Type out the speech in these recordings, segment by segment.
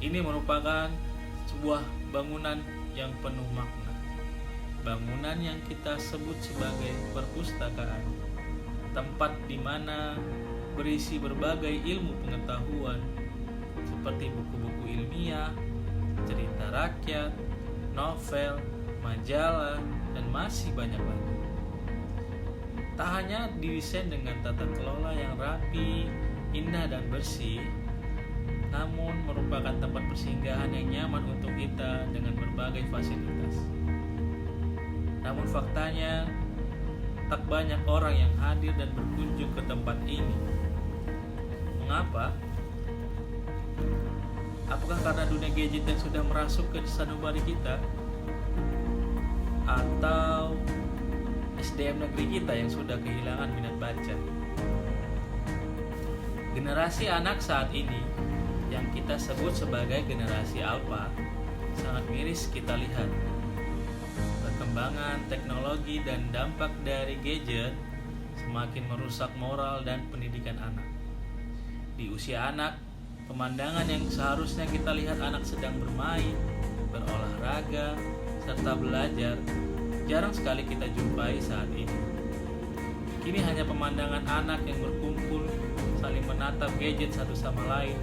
Ini merupakan sebuah bangunan yang penuh makna. Bangunan yang kita sebut sebagai perpustakaan, tempat di mana berisi berbagai ilmu pengetahuan seperti buku-buku ilmiah, cerita rakyat, novel, majalah, dan masih banyak lagi. Tak hanya didesain dengan tata kelola yang rapi, indah, dan bersih, namun merupakan tempat persinggahan yang nyaman untuk kita dengan berbagai fasilitas. Namun faktanya, tak banyak orang yang hadir dan berkunjung ke tempat ini. Mengapa? Apakah karena dunia gadget yang sudah merasuk ke sanubari kita? Atau SDM negeri kita yang sudah kehilangan minat baca? Generasi anak saat ini yang kita sebut sebagai generasi alfa sangat miris kita lihat. Perkembangan teknologi dan dampak dari gadget semakin merusak moral dan pendidikan anak. Di usia anak, pemandangan yang seharusnya kita lihat anak sedang bermain, berolahraga, serta belajar, jarang sekali kita jumpai saat ini. Kini hanya pemandangan anak yang berkumpul, saling menatap gadget satu sama lain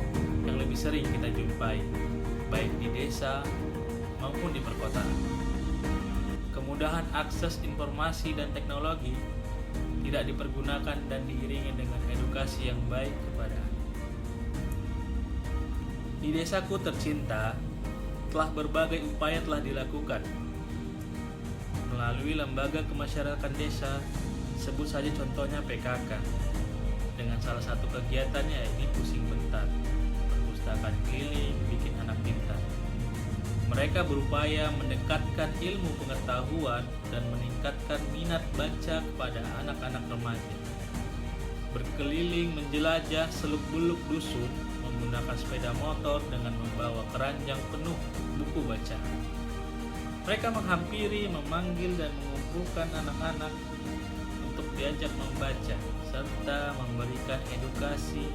yang lebih sering kita jumpai, baik di desa maupun di perkotaan. Kemudahan akses informasi dan teknologi tidak dipergunakan dan diiringi dengan edukasi yang baik kepada anak. Di desaku tercinta, telah berbagai upaya telah dilakukan melalui lembaga kemasyarakatan desa, sebut saja contohnya PKK, dengan salah satu kegiatannya ini pusing bentar, perpustakaan keliling, bikin anak pintar. Mereka berupaya mendekatkan ilmu pengetahuan dan meningkatkan minat baca kepada anak-anak remaja. Berkeliling menjelajah seluk-beluk dusun menggunakan sepeda motor dengan membawa keranjang penuh buku bacaan. Mereka menghampiri, memanggil, dan mengumpulkan anak-anak untuk diajak membaca serta memberikan edukasi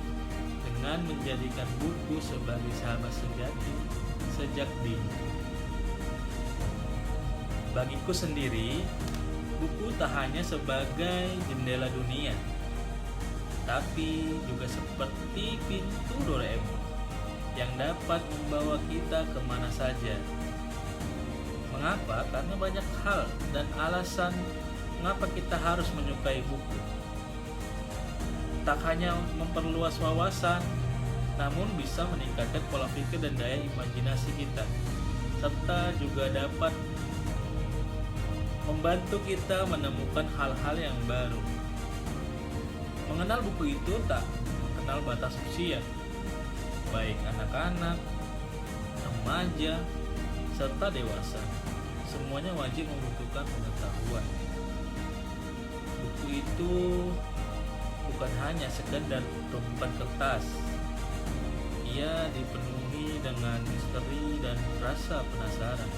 dengan menjadikan buku sebagai sahabat sejati sejak dini. Bagiku sendiri, buku tak hanya sebagai jendela dunia, tapi juga seperti pintu Doraemon yang dapat membawa kita kemana saja. Mengapa? Karena banyak hal dan alasan mengapa kita harus menyukai buku. Tak hanya memperluas wawasan, namun bisa meningkatkan pola pikir dan daya imajinasi kita, serta juga dapat membantu kita menemukan hal-hal yang baru. Mengenal buku itu tak kenal batas usia, baik anak-anak, remaja, serta dewasa. Semuanya wajib membutuhkan pengetahuan. Buku itu bukan hanya sekedar tumpukan kertas. Ia dipenuhi dengan misteri dan rasa penasaran.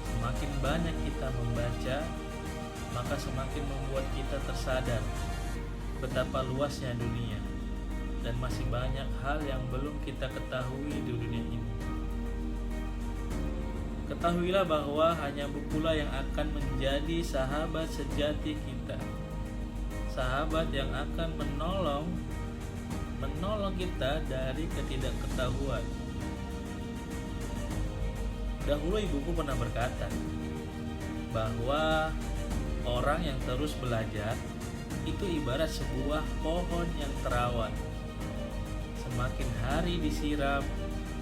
Semakin banyak kita membaca, maka semakin membuat kita tersadar betapa luasnya dunia dan masih banyak hal yang belum kita ketahui di dunia ini. Ketahuilah bahwa hanya bukulah yang akan menjadi sahabat sejati kita, sahabat yang akan menolong kita dari ketidaktahuan. Dahulu ibuku pernah berkata bahwa orang yang terus belajar itu ibarat sebuah pohon yang terawat. Semakin hari disiram,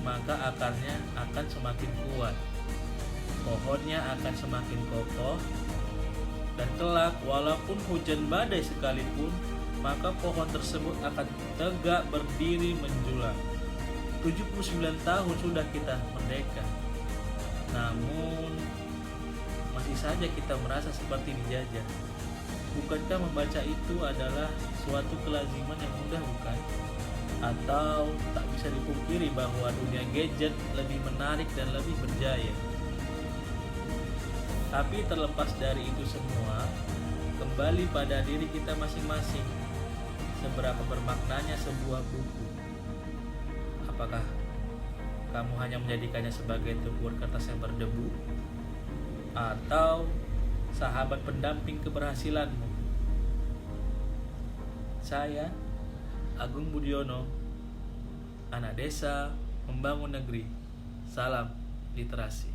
maka akarnya akan semakin kuat. Pohonnya akan semakin kokoh, dan kelak walaupun hujan badai sekalipun, maka pohon tersebut akan tegak berdiri menjulang. 79 tahun sudah kita merdeka, namun masih saja kita merasa seperti dijajah. Bukankah membaca itu adalah suatu kelaziman yang mudah, bukan? Atau tak bisa dipungkiri bahwa dunia gadget lebih menarik dan lebih berjaya. Tapi terlepas dari itu semua, kembali pada diri kita masing-masing. Seberapa bermaknanya sebuah buku? Apakah kamu hanya menjadikannya sebagai tumpuan kertas yang berdebu, atau sahabat pendamping keberhasilanmu? Saya, Agung Budiono, anak desa membangun negeri. Salam literasi.